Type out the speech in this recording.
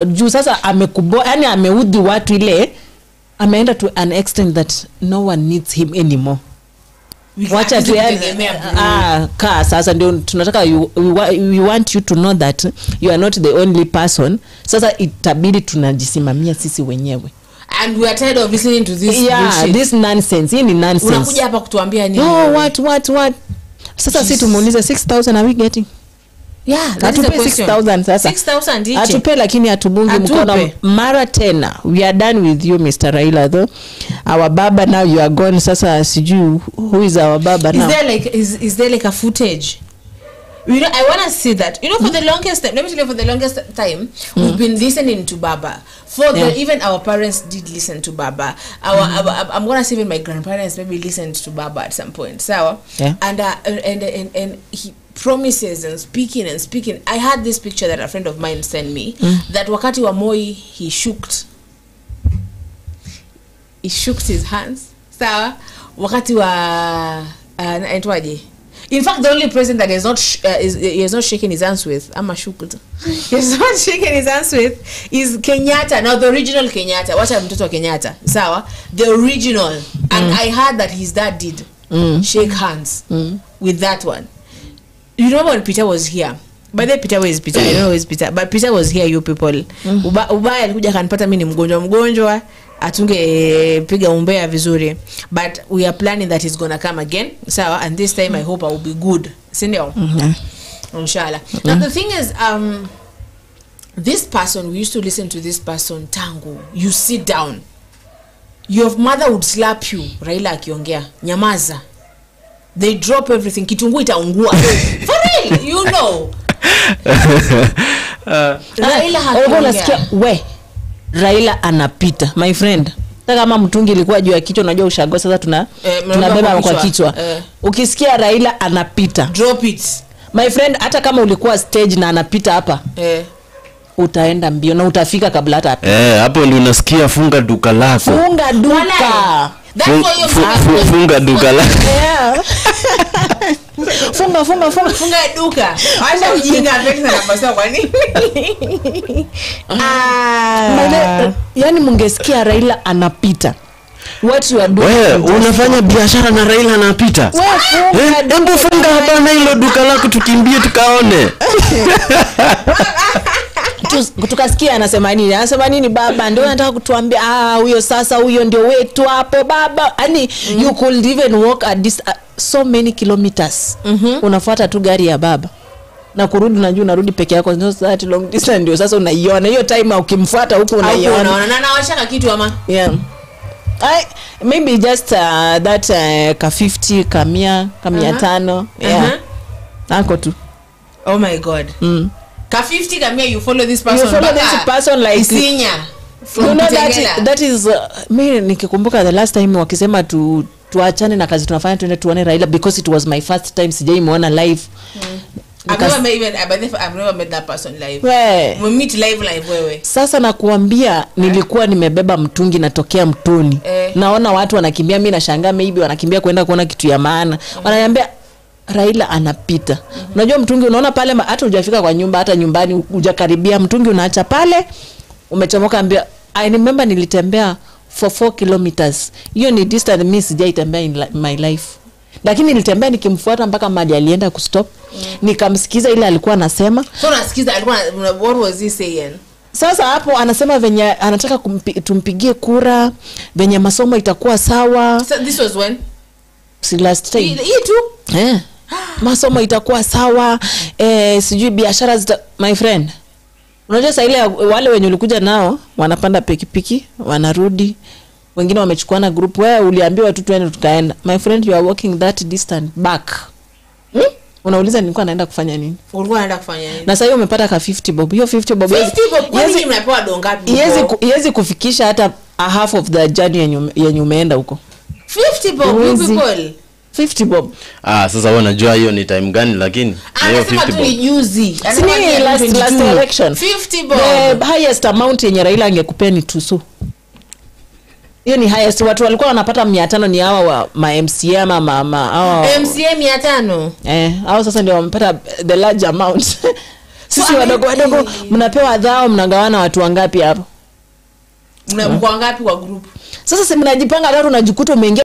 juu sasa amekuboa, yani ameudhi watu ile ameenda to an extent that no one needs him anymore. Wacha tu ka sasa ndio tunataka we want you to know that you are not the only person. Sasa itabidi tunajisimamia sisi wenyewe. And we are tired of listening to this bullshit. This nonsense. Hii ni nonsense. Unakuja hapa kutuambia nini? No, what? Sasa si tumuulize 6,000 are we getting? Yeah, that's the question. 6,000 sasa. 6,000 each. Atupe lakini atubungi mkono mara tena. We are done with you Mr. Raila though. Our baba now you are gone. Sasa sijui who is our baba now? Is there like a footage? You know, I want to see that. You know, for the longest time, let me tell you, for the longest time, we've been listening to Baba. Even our parents did listen to Baba. I'm going to say even my grandparents maybe listened to Baba at some point. So, and he promises and speaking. I had this picture that a friend of mine sent me, that wakati wa Moi, he shook his hands. So, wakati wa entwaje. In fact, the only president that he has not shaken his hands with, he's not shaken his hands with, is Kenyatta. Now, the original Kenyatta. What I'm talking about Kenyatta. Sawa? The original. And I heard that his dad did shake hands with that one. You remember when Peter was here? By the way, Peter was Peter. I don't know who is Peter. But Peter was here, you people. Ubaya alikuja kanipata mimi ni mgonjwa. Atunge piga umbea vizuri, but we are planning that he's gonna come again. So, and this time I hope I will be good. Sindio? Inshallah. Now the thing is, this person, we used to listen to this person tangu. You sit down, your mother would slap you. Raila akiongea, nyamaza. They drop everything. Kitunguu itaungua. For real, you know. Raila hakiongea. Raila anapita my friend. Kama mtungi ilikuwa juu ya kichwa, unajua ushago sasa tunabeba kwa kichwa. Ukisikia Raila anapita, drop it my friend. Hata kama ulikuwa stage na anapita hapa utaenda mbio na utafika kabla hata hapo ndio unasikia funga duka lako. Funga duka. Funga duka lako. Funga duka. Acha ujinga pesa na pesa kwa nini? Yani mungesikia Raila anapita. What you are doing? Wewe unafanya biashara na Raila anapita. Hebu funga hapa na hilo duka lako tukimbie tukaone. Tukasikia anasema nini baba, ndio anataka kutuambia huyo sasa, huyo ndio wetu hapo baba. Yani you could even walk at this so many kilometers. Unafuata tu gari ya baba na kurudi, unajua unarudi peke yako, ndio that long distance ndio sasa unaiona hiyo time. Ukimfuata huko unaiona na nawashaka kitu ama maybe just that ka 50 ka 100 ka 500 nako tu. Oh my god. Ka 50 ka 100 you follow this person. You follow this person like Isinya. You know that is mimi nikikumbuka the last time wakisema tuachane na kazi tunafanya tuende tuone Raila, because it was my first time sijaimuona live. I've never met that person live. We meet live wewe. Sasa nakuambia nilikuwa nimebeba mtungi natokea mtoni. Naona watu wanakimbia, mimi nashangaa maybe wanakimbia kwenda kuona kitu ya maana. Wananiambia Raila anapita. Unajua mtungi unaona pale hata hujafika kwa nyumba, hata nyumbani hujakaribia, mtungi unaacha pale umechomoka. Ambia I remember nilitembea for 4 kilometers. Hiyo ni distance mimi sijaitembea in my life. Lakini nilitembea nikimfuata mpaka mahali alienda kustop. Nikamsikiza ile alikuwa anasema. So nasikiza alikuwa what was he saying? Sasa hapo anasema venye anataka tumpigie kura, venye masomo itakuwa sawa. So this was when? Last time. Hii tu? Masomo itakuwa sawa, sijui biashara my friend. Unajua sasa ile wale wenye ulikuja nao wanapanda pikipiki, wanarudi. Wengine wamechukuana group. Wewe uliambiwa tu twende tukaenda. My friend, you are walking that distance back. Unauliza nilikuwa naenda kufanya nini? Ulikuwa naenda kufanya nini? Na sasa hiyo umepata ka 50 bob. Hiyo 50 bob. 50 bob kwani mnapewa dongapi? Yezi kufikisha hata a half of the journey yenye umeenda huko. 50 bob you people. 50 bob. Sasa wewe unajua hiyo ni time gani, lakini hiyo 50 bob. Juzi. Sini last election. 50 bob. The highest amount yenye Raila angekupea ni tusu. Hiyo ni highest. Watu walikuwa wanapata 500 ni hawa wa MCA ama hawa MCA 500. Hao sasa ndio wamepata the large amount. sisi wadogo mnapewa dhao, mnagawana watu wangapi hapo? Mnakuwa ngapi kwa group? Sasa mnajipanga leo unajikuta umeingia